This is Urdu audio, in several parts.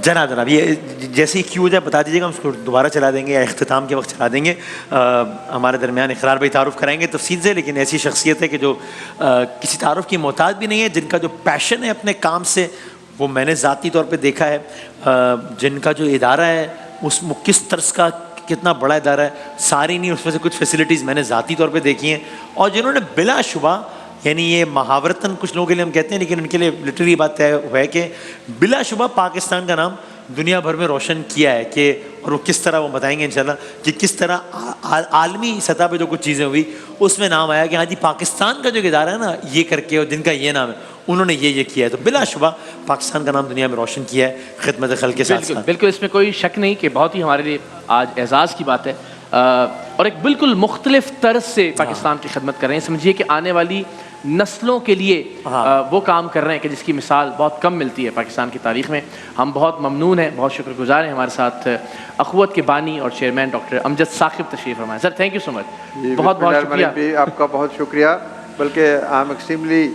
جناب یہ جیسے ہی کیوں ہو جائے بتا دیجیے گا، ہم اس کو دوبارہ چلا دیں گے یا اختتام کے وقت چلا دیں گے. ہمارے درمیان اقرار بھائی تعارف کرائیں گے تفصیل سے، لیکن ایسی شخصیت ہے کہ جو کسی تعارف کی محتاج بھی نہیں ہے، جن کا جو پیشن ہے اپنے کام سے وہ میں نے ذاتی طور پہ دیکھا ہے. جن کا جو ادارہ ہے اس کس طرز کا کتنا بڑا ادارہ ہے، ساری نہیں اس میں سے کچھ فیسلٹیز میں نے ذاتی طور پہ دیکھی ہیں، اور جنہوں نے بلا شبہ یعنی یہ محاورتاً کچھ لوگوں کے لیے ہم کہتے ہیں لیکن ان کے لیے لٹرلی بات طے ہے کہ بلا شبہ پاکستان کا نام دنیا بھر میں روشن کیا ہے. کہ اور وہ کس طرح وہ بتائیں گے انشاءاللہ کہ کس طرح عالمی سطح پہ جو کچھ چیزیں ہوئی اس میں نام آیا کہ ہاں جی پاکستان کا جو ادارہ ہے نا یہ کر کے، اور جن کا یہ نام ہے انہوں نے یہ کیا ہے. تو بلا شبہ پاکستان کا نام دنیا میں روشن کیا ہے خدمت خلق کے ساتھ ساتھ. بالکل اس میں کوئی شک نہیں کہ بہت ہی ہمارے لیے آج اعزاز کی بات ہے، اور ایک بالکل مختلف طرز سے پاکستان کی خدمت کر رہے ہیں. سمجھیے کہ آنے والی نسلوں کے لیے وہ کام کر رہے ہیں کہ جس کی مثال بہت کم ملتی ہے پاکستان کی تاریخ میں. ہم بہت ممنون ہیں، بہت شکر گزار ہیں. ہمارے ساتھ اخوت کے بانی اور چیئرمین ڈاکٹر امجد ثاقب تشریف فرمائے. سر تھینک یو سو مچ، بہت بہت شکریہ. آپ کا بہت شکریہ. بلکہ I am extremely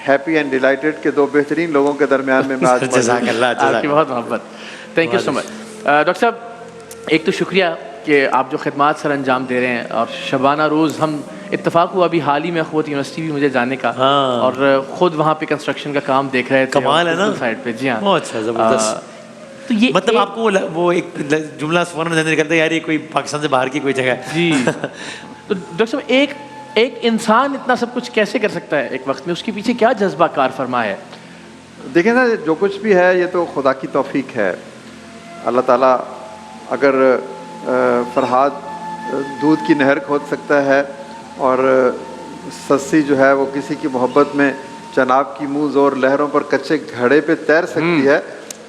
happy and delighted کہ دو بہترین لوگوں کے درمیان میں آج جزاک اللہ. آپ کی بہت محبت، thank you so much. Doctor صاحب ایک تو شکریہ کہ آپ جو خدمات سر انجام دے رہے ہیں، اور شبانہ روز ہم اتفاق ہوا ابھی حال ہی میں اخوت یونیورسٹی بھی مجھے جانے کا، اور خود وہاں پہ کنسٹرکشن کا کام دیکھ رہے تھے. کمال ہے نا سائڈ پہ. جی ہاں بہت اچھا زبردست. تو یہ مطلب آپ کو وہ ایک جملہ فوراً ذہن میں نکلتا ہے یار یہ کوئی پاکستان سے باہر کی کوئی جگہ ہے. جی تو ڈاکٹر صاحب ایک انسان اتنا سب کچھ کیسے کر سکتا ہے ایک وقت میں؟ اس کے پیچھے کیا جذبہ کار فرما ہے؟ دیکھیں نا، جو کچھ بھی ہے یہ تو خدا کی توفیق ہے. اللہ تعالیٰ اگر فرہاد دودھ کی نہر کھود سکتا ہے اور سسی جو ہے وہ کسی کی محبت میں چناب کی منہ زور لہروں پر کچے گھڑے پہ تیر سکتی ہے،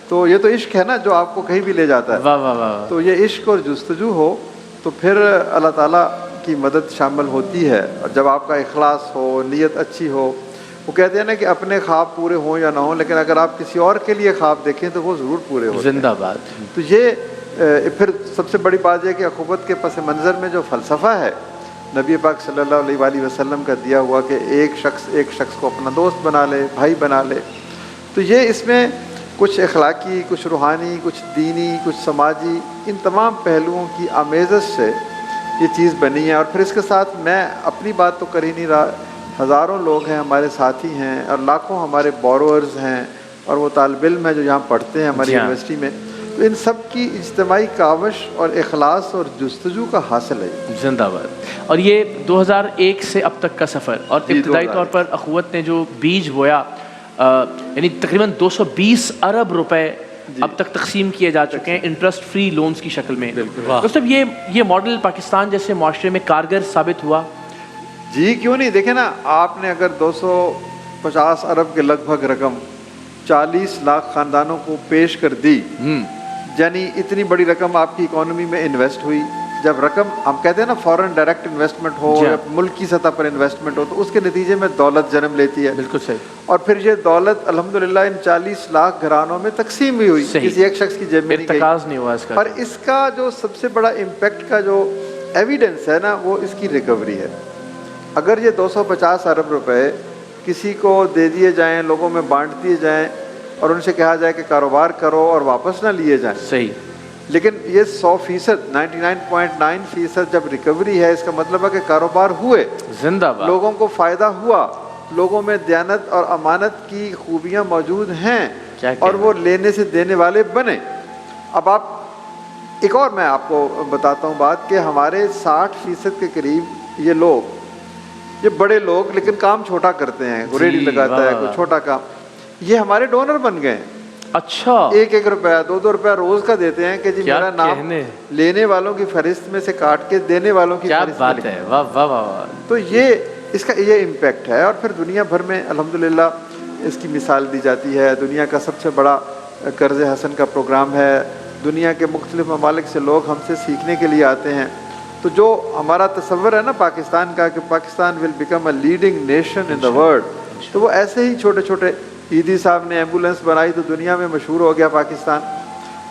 تو یہ تو عشق ہے نا جو آپ کو کہیں بھی لے جاتا ہے. واہ واہ واہ. تو یہ عشق اور جستجو ہو تو پھر اللہ تعالیٰ کی مدد شامل ہوتی ہے. اور جب آپ کا اخلاص ہو، نیت اچھی ہو، وہ کہتے ہیں نا کہ اپنے خواب پورے ہوں یا نہ ہوں، لیکن اگر آپ کسی اور کے لیے خواب دیکھیں تو وہ ضرور پورے ہوتے ہیں. زندہ باد. تو یہ پھر سب سے بڑی بات یہ کہ اخوت کے پس منظر میں جو فلسفہ ہے نبی پاک صلی اللہ علیہ وآلہ وسلم کا دیا ہوا کہ ایک شخص کو اپنا دوست بنا لے، بھائی بنا لے، تو یہ اس میں کچھ اخلاقی، کچھ روحانی، کچھ دینی، کچھ سماجی، ان تمام پہلوؤں کی آمیزش سے یہ چیز بنی ہے. اور پھر اس کے ساتھ میں اپنی بات تو کر ہی نہیں رہا، ہزاروں لوگ ہیں ہمارے ساتھی ہیں، اور لاکھوں ہمارے بوروورز ہیں، اور وہ طالب علم ہیں جو یہاں پڑھتے ہیں ہماری یونیورسٹی میں. تو ان سب کی اجتماعی کاوش اور اخلاص اور جستجو کا حاصل ہے. زندہ باد. اور یہ 2001 سے اب تک کا سفر، اور ابتدائی طور پر اخوت نے جو بیج بویا، یعنی تقریباً 220 ارب روپے اب تک تقسیم کیے جا چکے ہیں انٹرسٹ فری لونز کی شکل میں. مطلب یہ ماڈل پاکستان جیسے معاشرے میں کارگر ثابت ہوا؟ جی کیوں نہیں. دیکھیں نا، آپ نے اگر 250 ارب کے لگ بھگ رقم 40 لاکھ خاندانوں کو پیش کر دی، یعنی اتنی بڑی رقم آپ کی اکانومی میں انویسٹ ہوئی. جب رقم ہم کہتے ہیں نا فورن ڈائریکٹ انویسٹمنٹ ہو یا ملکی سطح پر انویسٹمنٹ ہو، تو اس کے نتیجے میں دولت جنم لیتی ہے. بالکل صحیح. اور پھر یہ دولت الحمدللہ ان 40 لاکھ گھرانوں میں تقسیم بھی ہوئی، کسی ایک شخص کی جیب میں نہیں ہوا اس کا. اور اس کا جو سب سے بڑا امپیکٹ کا جو ایویڈنس ہے نا وہ اس کی ریکوری ہے. اگر یہ 250 ارب روپے کسی کو دے دیے جائیں، لوگوں میں بانٹ دیے جائیں، اور ان سے کہا جائے کہ کاروبار کرو اور واپس نہ لیے جائیں، صحیح. لیکن یہ 100%، 99.9% جب ریکوری ہے، اس کا مطلب ہے کہ کاروبار ہوئے، زندہ باد، لوگوں کو فائدہ ہوا، لوگوں میں دیانت اور امانت کی خوبیاں موجود ہیں، اور وہ لینے سے دینے والے بنے. اب آپ ایک اور میں آپ کو بتاتا ہوں بات کہ ہمارے 60% کے قریب یہ لوگ، یہ بڑے لوگ لیکن کام چھوٹا کرتے ہیں، ریڑھی لگاتا ہے کوئی چھوٹا کام، یہ ہمارے ڈونر بن گئے ہیں. اچھا. 1 روپیہ 2 روپیہ روز کا دیتے ہیں کہ جی میرا نام لینے والوں کی فہرست میں سے کاٹ کے دینے والوں کی فہرست میں. کیا بات ہے. واہ واہ واہ. تو یہ اس کا یہ امپیکٹ ہے. اور پھر دنیا بھر میں الحمدللہ اس کی مثال دی جاتی ہے. دنیا کا سب سے بڑا قرض حسن کا پروگرام ہے. دنیا کے مختلف ممالک سے لوگ ہم سے سیکھنے کے لیے آتے ہیں. تو جو ہمارا تصور ہے نا پاکستان کا کہ Pakistan will become a leading nation in the world, تو وہ ایسے ہی چھوٹے چھوٹے، عیدی صاحب نے ایمبولینس بنائی تو دنیا میں مشہور ہو گیا پاکستان.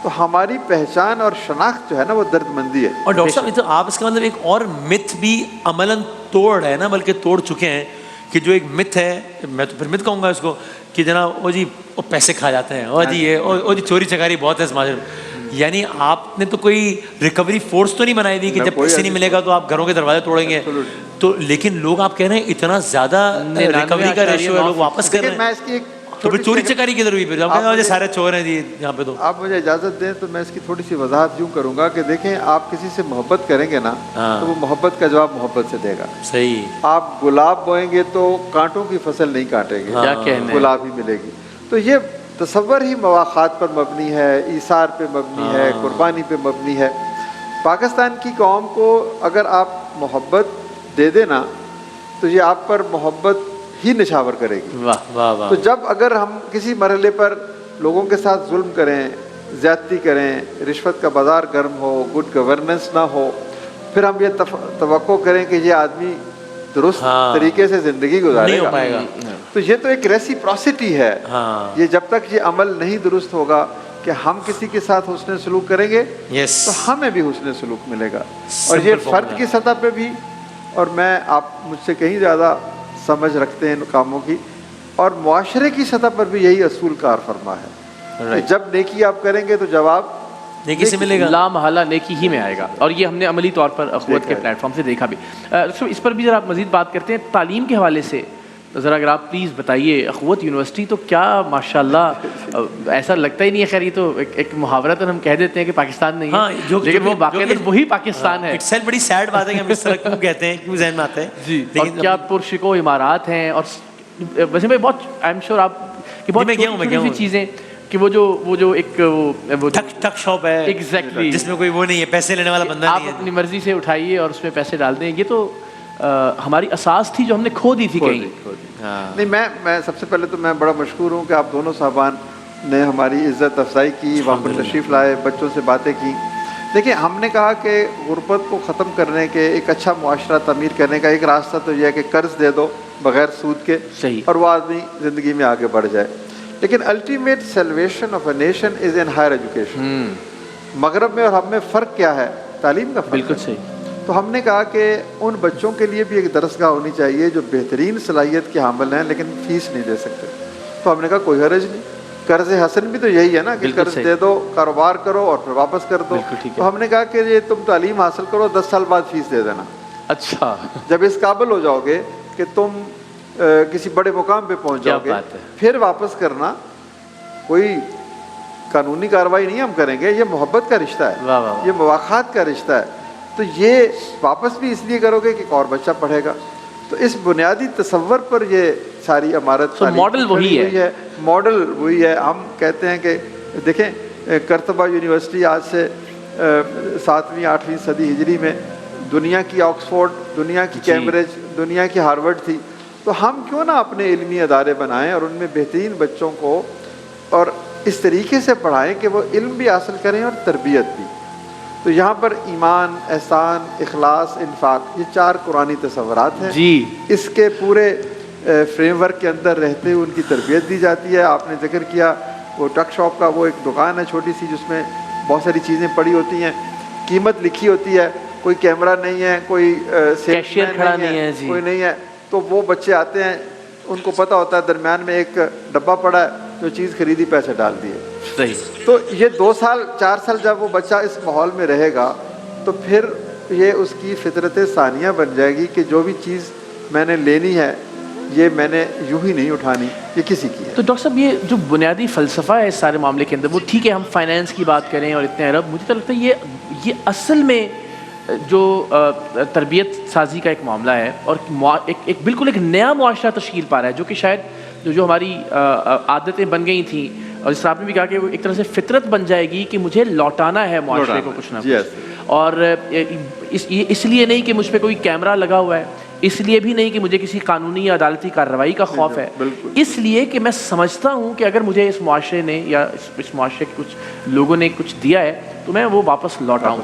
تو ہماری پہچان اور شناخت جو ہے نا وہ درد مندی ہے. اور ڈاکٹر صاحب آپ اس کا مطلب ایک اور متھ بھی عملاً توڑ ہے نا، بلکہ توڑ چکے ہیں کہ جو ایک مت ہے, میں تو پھر مت کہوں گا اس کو, کہ جناب وہ جی وہ پیسے کھا جاتے ہیں, اور جی یہ اور جی چوری چکاری بہت ہے اس معاشرے میں. یعنی آپ نے تو کوئی ریکوری فورس تو نہیں بنائی دی کہ جب پیسے نہیں ملے گا تو آپ گھروں کے دروازے توڑیں گے, تو لیکن لوگ آپ کہہ رہے ہیں اتنا زیادہ ریکوری کا ریشو ہے, لوگ واپس کر رہے ہیں. میں اس کی تو پھر چوری چکاری کی ضروری, پھر سارے چور ہیں جی یہاں پہ. تو آپ مجھے اجازت دیں تو میں اس کی تھوڑی سی وضاحت یوں کروں گا کہ دیکھیں آپ کسی سے محبت کریں گے نا تو وہ محبت کا جواب محبت سے دے گا. صحیح. آپ گلاب بوئیں گے تو کانٹوں کی فصل نہیں کاٹیں گے, کیا کہنے, گلاب ہی ملے گی. تو یہ تصور ہی مواخات پر مبنی ہے, ایثار پہ مبنی ہے, قربانی پہ مبنی ہے. پاکستان کی قوم کو اگر آپ محبت دے دینا تو یہ آپ پر محبت ہی نچھاور کرے گی. واہ واہ واہ. تو جب اگر ہم کسی مرحلے پر لوگوں کے ساتھ ظلم کریں, زیادتی کریں, رشوت کا بازار گرم ہو, گڈ گورننس نہ ہو, پھر ہم یہ توقع کریں کہ یہ آدمی درست طریقے سے زندگی گزارے گا, تو یہ تو ایک ریسیپروسٹی ہے. یہ جب تک یہ عمل نہیں درست ہوگا کہ ہم کسی کے ساتھ حسن سلوک کریں گے تو ہمیں بھی حسن سلوک ملے گا. اور یہ فرد کی سطح پہ بھی, اور میں آپ مجھ سے کہیں زیادہ سمجھ رکھتے ہیں ان کاموں کی, اور معاشرے کی سطح پر بھی یہی اصول کار فرما ہے. جب نیکی آپ کریں گے تو جواب نیکی سے ملے گا, لا محالہ نیکی ہی میں آئے گا. اور یہ ہم نے عملی طور پر اخوت کے پلیٹ فارم سے دیکھا بھی. اس پر بھی ذرا آپ مزید بات کرتے ہیں تعلیم کے حوالے سے, ذرا اگر آپ پلیز بتائیے. اخوت یونیورسٹی تو کیا ماشاء اللہ, ایسا لگتا ہی نہیں ہے, خیر یہ تو ایک محاورتاً ہم کہہ دیتے ہیں کہ پاکستان نہیں ہے, لیکن وہ باقاعدہ وہی پاکستان ہے. ایک سیل بڑی سیڈ بات ہے کہ ہم اس طرح کیوں کہتے ہیں, کیوں ذہن میں آتا ہے جی. اور کیا پرشکو عمارات ہیں, اور ویسے میں بہت آئی ایم شیور آپ کی بہت چھوٹی چیزیں کہ وہ جو ایک وہ ٹک شاپ ہے ایگزیکٹلی, جس میں کوئی وہ نہیں ہے, پیسے لینے والا بندہ نہیں ہے, آپ اپنی مرضی سے اٹھائیے اور اس میں پیسے ڈال دیں. یہ تو ہماری اساس تھی جو ہم نے کھو دی تھی کہیں. نہیں, میں سب سے پہلے تو میں بڑا مشکور ہوں کہ آپ دونوں صاحبان نے ہماری عزت افزائی کی, وہاں پر تشریف لائے, بچوں سے باتیں کی. دیکھیں, ہم نے کہا کہ غربت کو ختم کرنے کے, ایک اچھا معاشرہ تعمیر کرنے کا ایک راستہ تو یہ ہے کہ قرض دے دو بغیر سود کے, اور وہ آدمی زندگی میں آگے بڑھ جائے. لیکن ultimate salvation of a nation is in higher education. مغرب میں اور ہم میں فرق کیا ہے؟ تعلیم کا فرق. بالکل صحیح. تو ہم نے کہا کہ ان بچوں کے لیے بھی ایک درسگاہ ہونی چاہیے جو بہترین صلاحیت کے حامل ہیں لیکن فیس نہیں دے سکتے. تو ہم نے کہا کوئی حرج نہیں, قرض حسن بھی تو یہی ہے نا کہ قرض دے دو, کاروبار کرو اور پھر واپس کر دو. تو ہم نے کہا کہ یہ تم تعلیم حاصل کرو, 10 سال بعد فیس دے دینا. اچھا, جب اس قابل ہو جاؤ گے کہ تم کسی بڑے مقام پہ پہنچ جاؤ گے پھر واپس کرنا. کوئی قانونی کارروائی نہیں ہم کریں گے, یہ محبت کا رشتہ ہے, یہ مواخات کا رشتہ ہے. تو یہ واپس بھی اس لیے کرو گے کہ ایک اور بچہ پڑھے گا. تو اس بنیادی تصور پر یہ ساری عمارت, ماڈل وہی ہے, ماڈل وہی ہے. ہم کہتے ہیں کہ دیکھیں, کرتبہ یونیورسٹی آج سے 7ویں 8ویں صدی ہجری میں دنیا کی آکسفورڈ, دنیا کی کیمبرج, دنیا کی ہارورڈ تھی. تو ہم کیوں نہ اپنے علمی ادارے بنائیں اور ان میں بہترین بچوں کو اور اس طریقے سے پڑھائیں کہ وہ علم بھی حاصل کریں اور تربیت بھی. تو یہاں پر ایمان, احسان, اخلاص, انفاق, یہ 4 قرآنی تصورات ہیں. جی, اس کے پورے فریم ورک کے اندر رہتے ہوئے ان کی تربیت دی جاتی ہے. آپ نے ذکر کیا وہ ٹک شاپ کا, وہ ایک دکان ہے چھوٹی سی جس میں بہت ساری چیزیں پڑی ہوتی ہیں, قیمت لکھی ہوتی ہے, کوئی کیمرہ نہیں ہے, کوئی کیشیئر کھڑا نہیں ہے, کوئی نہیں ہے. تو وہ بچے آتے ہیں, ان کو پتہ ہوتا ہے درمیان میں ایک ڈبہ پڑا ہے, جو چیز خریدی پیسے ڈال دیے. صحیح. تو یہ 2 سال 4 سال جب وہ بچہ اس ماحول میں رہے گا تو پھر یہ اس کی فطرت ثانیہ بن جائے گی کہ جو بھی چیز میں نے لینی ہے یہ میں نے یوں ہی نہیں اٹھانی, یہ کسی کی ہے. تو ڈاکٹر صاحب, یہ جو بنیادی فلسفہ ہے اس سارے معاملے کے اندر, وہ ٹھیک ہے ہم فائنینس کی بات کریں اور اتنے ارب, مجھے تو لگتا ہے یہ اصل میں جو تربیت سازی کا ایک معاملہ ہے اور ایک بالکل ایک نیا معاشرہ تشکیل پا رہا ہے, جو کہ شاید جو ہماری عادتیں بن گئی تھیں, اور اس طرح آپ نے بھی کہا کہ وہ ایک طرح سے فطرت بن جائے گی کہ مجھے لوٹانا ہے معاشرے کو کچھ نہ کچھ. اور اس لیے نہیں کہ مجھ پہ کوئی کیمرہ لگا ہوا ہے, اس لیے بھی نہیں کہ مجھے کسی قانونی یا عدالتی کارروائی کا خوف ہے, اس لیے کہ میں سمجھتا ہوں کہ اگر مجھے اس معاشرے نے یا اس معاشرے کے کچھ لوگوں نے کچھ دیا ہے تو میں وہ واپس لوٹاؤں.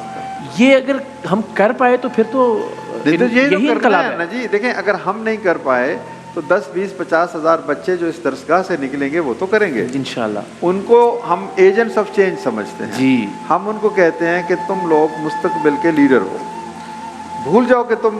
یہ اگر ہم کر پائے تو پھر تو یہی انقلاب ہے نا جی. دیکھیں, اگر ہم نہیں کر پائے تو 10 20 50 ہزار بچے جو اس درسگاہ سے نکلیں گے وہ تو کریں گے انشاءاللہ. ان کو ہم ایجنٹس آف چینج سمجھتے ہیں جی. ہم ان کو کہتے ہیں کہ تم لوگ مستقبل کے لیڈر ہو. بھول جاؤ کہ تم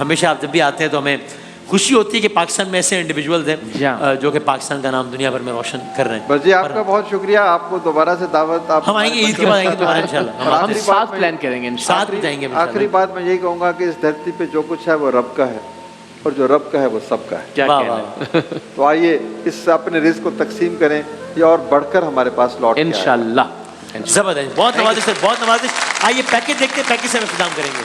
ہمیشہ آپ جب بھی آتے ہیں تو ہمیں خوشی ہوتی ہے کہ پاکستان میں ایسے انڈیویجولز ہیں جو کہ پاکستان کا نام دنیا بھر میں روشن کر رہے ہیں. بس جی آپ کا بہت شکریہ, آپ کو دوبارہ سے دعوت. ہم آئیں گے عید کے بعد, آئیں گے دوبارہ انشاءاللہ. ہم ساتھ پلان کریں گے انشاءاللہ. ساتھ بھی جائیں گے. آخری بات میں یہی کہوں گا کہ اس دھرتی پہ جو کچھ ہے وہ رب کا ہے, اور جو رب کا ہے وہ سب کا ہے. کیا کہنا ہے. تو آئیے اس سے اپنے رزق کو تقسیم کریں, یہ اور بڑھ کر ہمارے پاس لوٹ کے آئے. انشاءاللہ. زبردست, بہت نوازش سر, بہت نوازش. آئیے پیکج دیکھتے ہیں, پیکج سے ہم اختتام کریں گے.